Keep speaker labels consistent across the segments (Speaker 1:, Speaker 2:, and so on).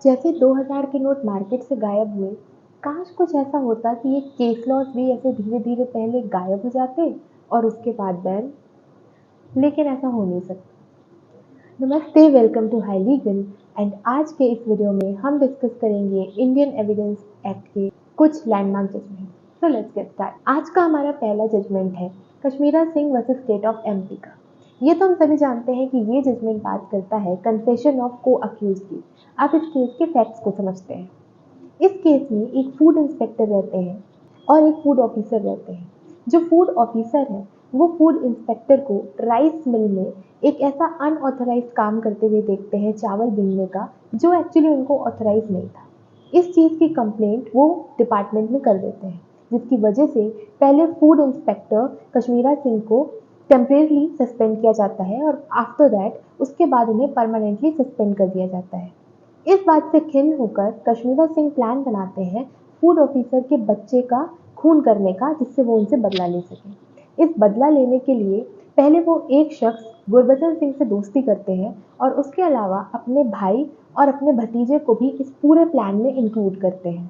Speaker 1: जैसे 2000 के note market से गायब हुए, काश कुछ ऐसा होता कि ये केस लॉस भी ऐसे धीरे-धीरे पहले गायब हो जाते और उसके बाद बैन, लेकिन ऐसा हो नहीं सकता। नमस्ते, welcome to high legal and आज के इस वीडियो में हम डिस्कस करेंगे इंडियन एविडेंस एक्ट के कुछ landmark judgment. So let's get start. आज का हमारा पहला जजमेंट है Kashmira Singh versus state of MP का। ये तो हम सभी जानते हैं कि ये जजमेंट बात करता है कन्फेशन ऑफ को अक्यूज की। आप इस केस के फैक्ट्स को समझते हैं। इस केस में एक फूड इंस्पेक्टर रहते हैं और एक फूड ऑफिसर रहते हैं। जो फूड ऑफिसर है वो फूड इंस्पेक्टर को राइस मिल में एक ऐसा अनऑथराइज्ड काम करते हुए देखते हैं चावल बीनने का, जो एक्चुअली उनको ऑथराइज नहीं था। इस चीज़ की कंप्लेंट वो डिपार्टमेंट में कर देते हैं, जिसकी वजह से पहले फूड इंस्पेक्टर कश्मीरा सिंह को टेम्परेरली सस्पेंड किया जाता है और आफ्टर दैट उसके बाद उन्हें परमानेंटली सस्पेंड कर दिया जाता है। इस बात से खिन्न होकर कश्मीरा सिंह प्लान बनाते हैं फूड ऑफिसर के बच्चे का खून करने का, जिससे वो उनसे बदला ले सके। इस बदला लेने के लिए पहले वो एक शख्स गुरबचन सिंह से दोस्ती करते हैं और उसके अलावा अपने भाई और अपने भतीजे को भी इस पूरे प्लान में इंक्लूड करते हैं।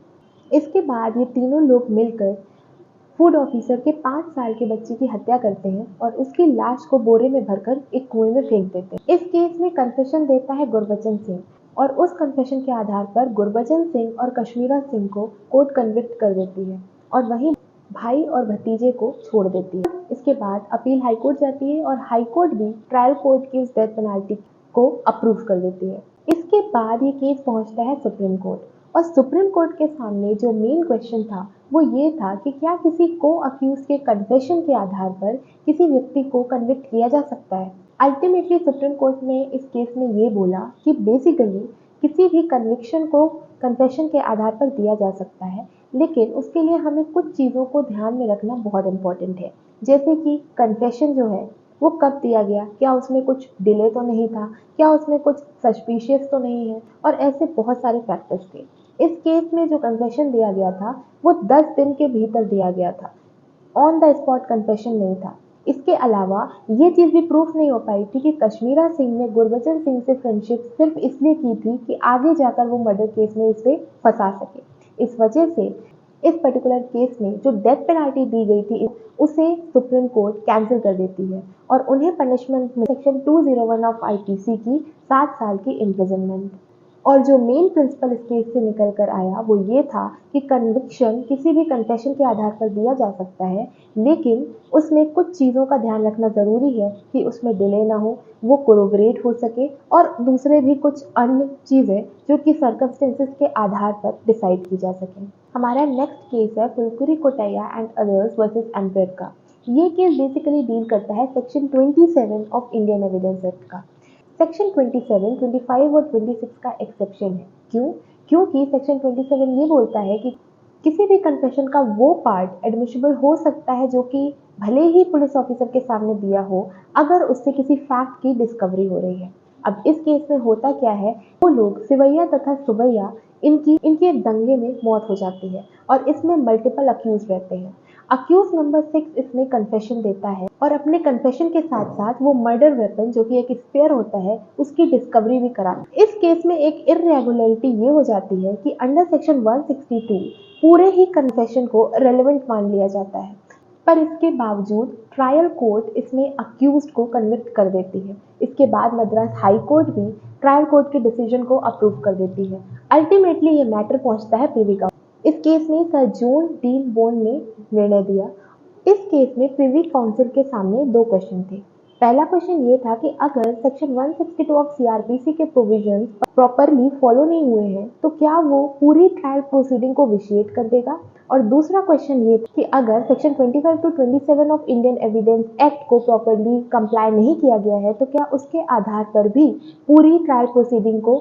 Speaker 1: इसके बाद ये तीनों लोग मिलकर फूड ऑफिसर के 5 साल के बच्चे की हत्या करते हैं और उसकी लाश को बोरे में भरकर एक कुएं में फेंक देते हैं। इस केस में कन्फेशन देता है गुरबचन सिंह और उस कन्फेशन के आधार पर गुरबचन सिंह और कश्मीरा सिंह को कोर्ट कन्विक्ट कर देती है और वहीं भाई और भतीजे को छोड़ देती है। इसके बाद अपील हाई कोर्ट जाती है और हाई कोर्ट भी ट्रायल कोर्ट की उस डेथ पेनाल्टी को अप्रूव कर देती है। इसके बाद ये केस पहुंचता है सुप्रीम कोर्ट और सुप्रीम कोर्ट के सामने जो मेन क्वेश्चन था वो ये था कि क्या किसी को अक्यूज के कन्फेशन के आधार पर किसी व्यक्ति को कन्विक्ट किया जा सकता है। अल्टीमेटली सुप्रीम कोर्ट ने इस केस में ये बोला कि बेसिकली किसी भी कन्विक्शन को कन्फेशन के आधार पर दिया जा सकता है, लेकिन उसके लिए हमें कुछ चीज़ों को ध्यान में रखना बहुत इंपॉर्टेंट है। जैसे कि कन्फेशन जो है वो कब दिया गया, क्या उसमें कुछ डिले तो नहीं था, क्या उसमें कुछ सस्पिशियस तो नहीं है, और ऐसे बहुत सारे फैक्टर्स थे। इस केस में जो कन्फेशन दिया गया था वो 10 दिन के भीतर दिया गया था, ऑन द स्पॉट कन्फेशन नहीं था। इसके अलावा ये चीज़ भी प्रूफ नहीं हो पाई थी कि कश्मीरा सिंह ने गुरबचन सिंह से फ्रेंडशिप सिर्फ इसलिए की थी कि आगे जाकर वो मर्डर केस में इसे फंसा सके। इस वजह से इस पर्टिकुलर केस में जो डेथ पेनाल्टी दी गई थी उसे सुप्रीम कोर्ट कैंसिल कर देती है और उन्हें पनिशमेंट में सेक्शन 201 ऑफ आईपीसी की 7 साल की इम्प्रिजनमेंट। और जो मेन प्रिंसिपल इस केस से निकल कर आया वो ये था कि कन्विक्शन किसी भी कन्फेशन के आधार पर दिया जा सकता है, लेकिन उसमें कुछ चीज़ों का ध्यान रखना ज़रूरी है कि उसमें डिले ना हो, वो कोरोबरेट हो सके और दूसरे भी कुछ अन्य चीज़ें जो कि सर्कमस्टेंसेस के आधार पर डिसाइड की जा सकें। हमारा नेक्स्ट केस है Pulukuri Kottaya and others versus emperor का। ये केस बेसिकली डील करता है section 27 of Indian evidence Act का। सेक्शन 27, 25 और 26 का एक्सेप्शन है। क्यों? क्योंकि सेक्शन 27 ये बोलता है कि किसी भी कन्फेशन का वो पार्ट एडमिसिबल हो सकता है जो कि भले ही पुलिस ऑफिसर के सामने दिया हो, अगर उससे किसी फैक्ट की डिस्कवरी हो रही है। अब इस केस में होता क्या है, वो लोग सिवैया तथा सुबैया इनकी एक दंगे में मौत हो जाती है और इसमें मल्टीपल अक्यूज रहते हैं। अक्यूज नंबर 6 इसमें कन्फेशन देता है और अपने कन्फेशन के साथ साथ वो मर्डर वेपन जो कि एक स्पेयर होता है उसकी डिस्कवरी भी कराता है। इस केस में एक इरेगुलरिटी ये हो जाती है कि अंडर सेक्शन 162 पूरे ही कन्फेशन को रेलेवेंट मान लिया जाता है, पर इसके बावजूद ट्रायल कोर्ट इसमें अक्यूज्ड को कन्विक्ट कर देती है। इसके बाद मद्रास हाई कोर्ट भी ट्रायल कोर्ट के डिसीजन को अप्रूव कर देती है। अल्टीमेटली ये मैटर पहुंचता है प्रिवी काउंसिल। इस केस में सर जॉन डीन बोन ने निर्णय दिया। इस केस में प्रिवी काउंसिल के सामने दो क्वेश्चन थे। पहला क्वेश्चन ये था कि अगर सेक्शन 162 ऑफ सीआरपीसी के प्रोविजंस प्रॉपरली फॉलो नहीं हुए हैं तो क्या वो पूरी ट्रायल प्रोसीडिंग को विशिएट कर देगा। और दूसरा क्वेश्चन ये था कि अगर section 25 to 27 of Indian evidence act को प्रॉपरली कंप्लाई नहीं किया गया है तो क्या उसके आधार पर भी पूरी ट्रायल प्रोसीडिंग को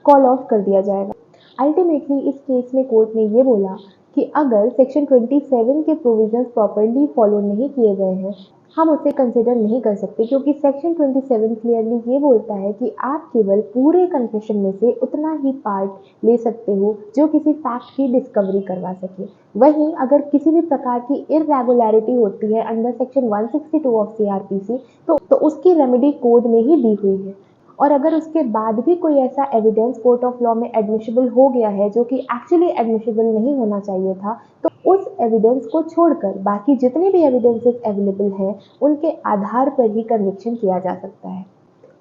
Speaker 1: कॉल ऑफ कर दिया जाएगा। अल्टीमेटली इस केस में कोर्ट ने ये बोला कि अगर सेक्शन 27 के प्रोविजंस प्रॉपरली फॉलो नहीं किए गए हैं हम उसे कंसिडर नहीं कर सकते, क्योंकि सेक्शन 27 क्लियरली ये बोलता है कि आप केवल पूरे कन्फेशन में से उतना ही पार्ट ले सकते हो जो किसी फैक्ट की डिस्कवरी करवा सके। वहीं अगर किसी भी प्रकार की इरेगुलरिटी होती है अंडर सेक्शन 162 ऑफ सीआरपीसी तो उसकी रेमेडी कोड में ही दी हुई है। और अगर उसके बाद भी कोई ऐसा एविडेंस कोर्ट ऑफ लॉ में एडमिशिबल हो गया है जो कि एक्चुअली एडमिशिबल नहीं होना चाहिए था, तो उस एविडेंस को छोड़कर बाकी जितने भी एविडेंसेस अवेलेबल हैं उनके आधार पर ही कन्विक्शन किया जा सकता है।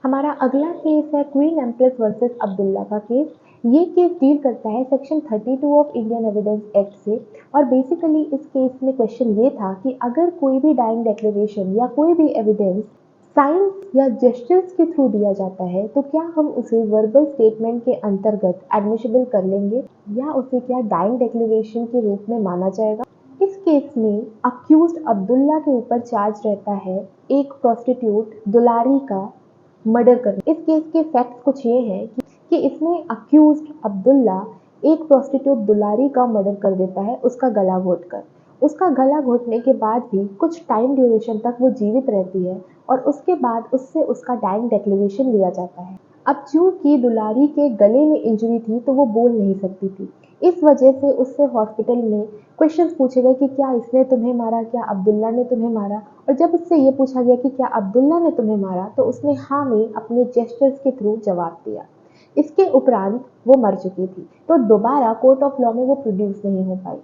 Speaker 1: हमारा अगला केस है क्वीन एम्प्रेस वर्सेस अब्दुल्ला का केस। ये केस डील करता है section 32 of Indian evidence act से, और बेसिकली इस केस में क्वेश्चन ये था कि अगर कोई भी डाइंग डिक्लेरेशन या कोई भी एविडेंस साइंस या जेस्चर्स के थ्रू दिया जाता है तो क्या हम उसे वर्बल स्टेटमेंट के अंतर्गत एडमिशिबल कर लेंगे या उसे क्या डाइंग डिक्लेरेशन के रूप में माना जाएगा। इस केस में अक्यूज्ड अब्दुल्ला के ऊपर चार्ज रहता है एक प्रोस्टिट्यूट दुलारी का मर्डर करना। इस केस के फैक्ट्स कुछ ये हैं कि इसमें अक्यूज्ड अब्दुल्ला एक प्रोस्टिट्यूट दुलारी का मर्डर कर देता है उसका गला घोटकर। उसका गला घोटने के बाद भी कुछ टाइम ड्यूरेशन तक वो जीवित रहती है और उसके बाद उससे उसका डाइंग डिक्लेरेशन लिया जाता है। अब चूंकि दुलारी के गले में इंजरी थी तो वो बोल नहीं सकती थी, इस वजह से उससे हॉस्पिटल में क्वेश्चंस पूछे गए कि क्या इसने तुम्हें मारा, क्या अब्दुल्ला ने तुम्हें मारा। और जब उससे ये पूछा गया कि क्या अब्दुल्ला ने तुम्हें मारा तो उसने हाँ में अपने जेस्चर्स के थ्रू जवाब दिया। इसके उपरांत वो मर चुकी थी तो दोबारा कोर्ट ऑफ लॉ में वो प्रोड्यूस नहीं हो पाई।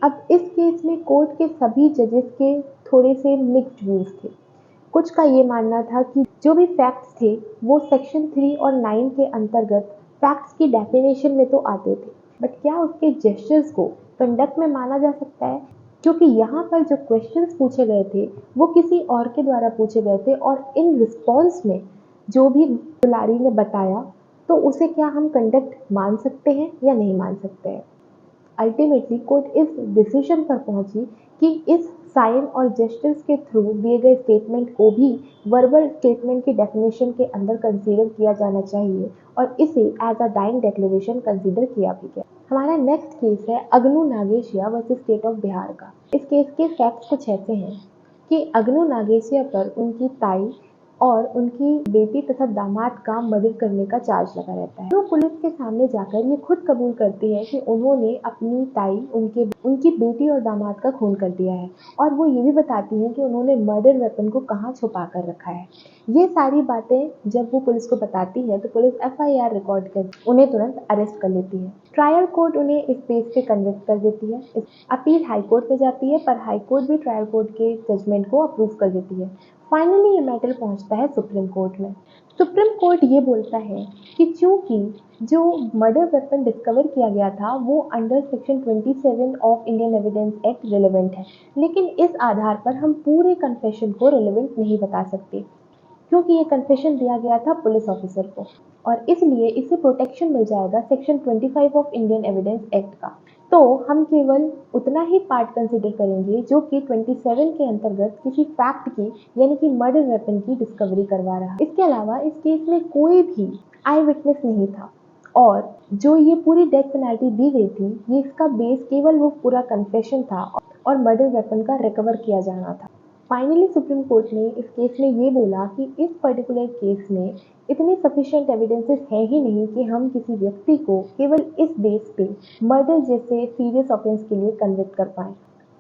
Speaker 1: अब इस केस में कोर्ट के सभी जजेस के थोड़े से मिक्स्ड व्यूज थे। कुछ का ये मानना था कि जो भी फैक्ट्स थे वो सेक्शन 3 और 9 के अंतर्गत फैक्ट्स की डेफिनेशन में तो आते थे, बट क्या उसके जेस्चर्स को कंडक्ट में माना जा सकता है, क्योंकि यहाँ पर जो क्वेश्चंस पूछे गए थे वो किसी और के द्वारा पूछे गए थे और इन रिस्पॉन्स में जो भी दुलारी ने बताया तो उसे क्या हम कंडक्ट मान सकते हैं या नहीं मान सकते हैं। अल्टीमेटली कोर्ट इस डिसीजन पर पहुंची कि इस साइन और जेस्चर्स के थ्रू दिए गए स्टेटमेंट को भी वर्बल स्टेटमेंट की डेफिनेशन के अंदर कंसीडर किया जाना चाहिए और इसे as a dying declaration consider किया भी गया। हमारा नेक्स्ट केस है Agnoo Nagesia versus state of Bihar का। इस केस के फैक्ट्स कुछ ऐसे हैं कि अगनू नागेशिया पर उनकी ताई और उनकी बेटी तथा दामाद का मर्डर करने का चार्ज लगा रहता है। तो पुलिस के सामने जाकर ये खुद कबूल करती है कि उन्होंने अपनी ताई, उनकी बेटी और दामाद का खून कर दिया है, और वो ये भी बताती हैं कि उन्होंने मर्डर वेपन को कहाँ छुपा कर रखा है। ये सारी बातें जब वो पुलिस को बताती है तो पुलिस एफआईआर रिकॉर्ड कर उन्हें तुरंत अरेस्ट कर लेती है। ट्रायल कोर्ट उन्हें इस केस पे कन्विक्ट कर देती है। अपील हाई कोर्ट में जाती है पर हाई कोर्ट भी ट्रायल कोर्ट के जजमेंट को अप्रूव कर देती है। फाइनली ये मैटर पहुंचता है सुप्रीम कोर्ट में। सुप्रीम कोर्ट ये बोलता है कि चूंकि जो मर्डर वेपन डिस्कवर किया गया था वो under section 27 of Indian evidence act relevant है, लेकिन इस आधार पर हम पूरे कन्फेशन को रिलेवेंट नहीं बता सकते क्योंकि ये कन्फेशन दिया गया था पुलिस ऑफिसर को, और इसलिए इसे प्रोटेक्शन मिल जाएगा section 25 of Indian evidence Act का। तो हम केवल उतना ही पार्ट कंसिडर करेंगे जो कि 27 के अंतर्गत किसी फैक्ट की यानी कि मर्डर वेपन की डिस्कवरी करवा रहा है। इसके अलावा इस केस में कोई भी आई विटनेस नहीं था और जो ये पूरी डेथ पेनल्टी दी गई थी ये इसका बेस केवल वो पूरा कन्फेशन था और मर्डर वेपन का रिकवर किया जाना था। फाइनली सुप्रीम कोर्ट ने इस केस में ये बोला कि इस पर्टिकुलर केस में इतने सफिशिएंट एविडेंसेस है ही नहीं कि हम किसी व्यक्ति को केवल इस बेस पे मर्डर जैसे सीरियस ऑफेंस के लिए कन्विक्ट कर पाए,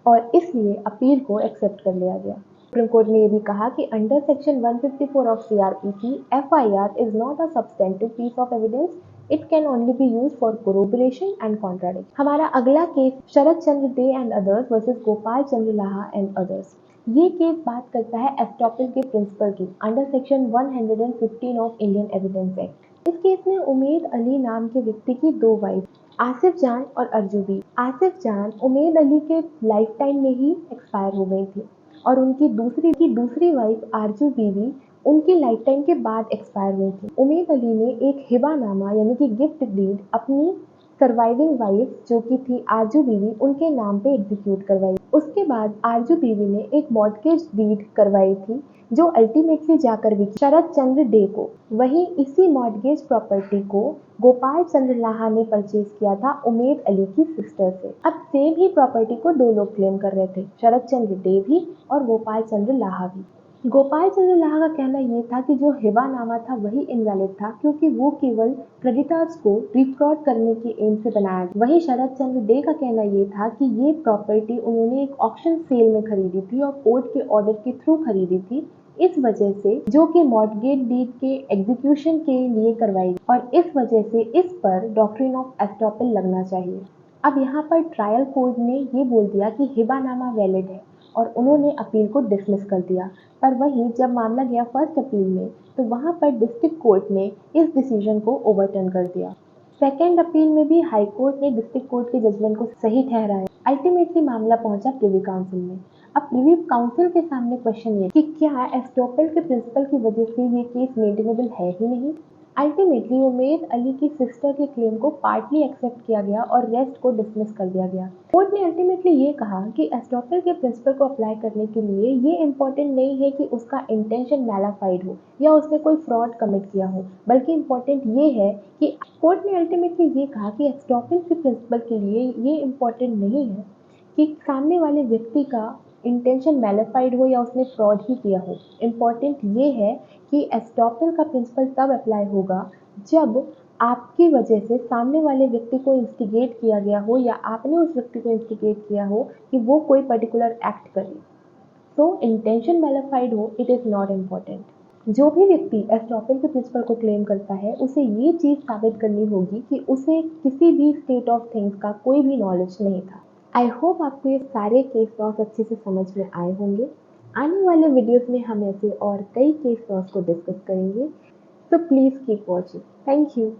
Speaker 1: और इसलिए अपील को एक्सेप्ट कर लिया गया। सुप्रीम कोर्ट ने ये भी कहा कि under section 154 of CrPC FIR is not a substantive piece of evidence, it can only be use for corroboration and contradiction. हमारा अगला case Sharad Chandra Dey and others versus Gopal Chandra Laha and others. ये केस बात करता है एस्टॉपेल के प्रिंसिपल की under section 115 of Indian evidence Act. इस case में उमेद अली नाम के व्यक्ति की दो वाइफ आसिफ जान और अर्जू बीवी। आसिफ जान उमेद अली के लाइफ टाइम में ही एक्सपायर हो गई थी और उनकी दूसरी वाइफ आरजू बीवी उनकी लाइफ टाइम के बाद एक्सपायर हुई थी। उमेद अली ने एक हिबानामा यानी कि गिफ्ट डीड अपनी सर्वाइविंग वाइफ जो कि थी आरजू बीवी उनके नाम पे एग्जीक्यूट करवाई। उसके बाद आरजू बीवी ने एक मॉर्टगेज डीड करवाई थी जो अल्टीमेटली जाकर भी शरद चंद्र डे को। वहीं इसी मॉर्टगेज प्रॉपर्टी को गोपाल चंद्र लाहा ने परचेज किया था उमेद अली की सिस्टर से। अब सेम ही प्रॉपर्टी को दो लोग क्लेम कर रहे थे, शरद चंद्र डे भी और गोपाल चंद्र लाहा भी। गोपाल चंद्र लाहा का कहना ये था कि जो हिबानामा था वही इनवैलिड था क्योंकि वो केवल क्रेडिटर्स को रिफ्रॉड करने के एम से बनाया गया। वहीं शरद चंद्र डे का कहना ये था कि ये प्रॉपर्टी उन्होंने एक ऑक्शन सेल में खरीदी थी और कोर्ट के ऑर्डर के थ्रू खरीदी थी, इस वजह से जो कि मॉर्टगेज डीड के एग्जीक्यूशन के लिए करवाई और इस वजह से इस पर डॉक्ट्रिन ऑफ एस्टॉपल लगना चाहिए। अब यहाँ पर ट्रायल कोर्ट ने ये बोल दिया कि हिबानामा वैलिड है और उन्होंने अपील को डिसमिस कर दिया। पर वहीं जब मामला गया फर्स्ट अपील में तो वहाँ पर डिस्ट्रिक्ट कोर्ट ने इस डिसीजन को ओवरटर्न कर दिया। सेकेंड अपील में भी हाई कोर्ट ने डिस्ट्रिक्ट कोर्ट के जजमेंट को सही ठहराया। अल्टीमेटली मामला पहुंचा प्रिवी काउंसिल में। अब प्रिवी काउंसिल के सामने क्वेश्चन ये कि क्या एस्टॉपल के प्रिंसिपल की वजह से ये केस मेंटेनेबल है ही नहीं। अल्टीमेटली उमेद अली की सिस्टर के क्लेम को पार्टली एक्सेप्ट किया गया और रेस्ट को डिसमिस कर दिया गया। कोर्ट ने अल्टीमेटली ये कहा कि एस्टॉपल के प्रिंसिपल को अप्लाई करने के लिए ये इम्पोर्टेंट नहीं है कि उसका इंटेंशन मैलाफाइड हो या उसने कोई फ्रॉड कमिट किया हो, बल्कि इम्पोर्टेंट ये है कि कोर्ट ने अल्टीमेटली ये कहा कि एस्टॉपल के प्रिंसिपल के लिए ये इम्पोर्टेंट नहीं है कि सामने वाले व्यक्ति का इंटेंशन मैलिफाइड हो या उसने फ्रॉड ही किया हो। इम्पॉर्टेंट ये है कि एस्टॉपल का प्रिंसिपल तब अप्लाई होगा जब आपकी वजह से सामने वाले व्यक्ति को इंस्टिगेट किया गया हो या आपने उस व्यक्ति को इंस्टिगेट किया हो कि वो कोई पर्टिकुलर एक्ट करे। तो इंटेंशन मैलिफाइड हो, इट इज़ नॉट इम्पॉर्टेंट। जो भी व्यक्ति एस्टॉपल के प्रिंसिपल को क्लेम करता है उसे ये चीज़ साबित करनी होगी कि उसे किसी भी स्टेट ऑफ थिंग्स का कोई भी नॉलेज नहीं था। आई होप आपको ये सारे केस लॉस अच्छे से समझ में आए होंगे। आने वाले वीडियोस में हम ऐसे और कई केस लॉस को डिस्कस करेंगे। So please keep watching. Thank you.